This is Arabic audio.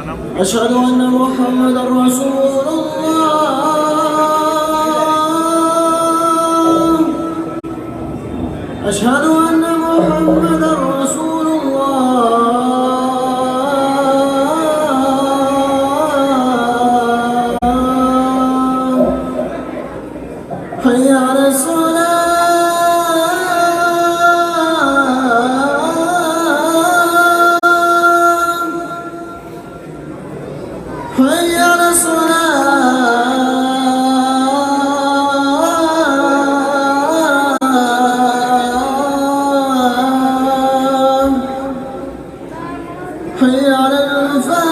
أشهد أن محمدا رسول الله. أشهد أن محمدا رسول الله. حي على الصلاة. حي على الصلاة. حي على الفلاح.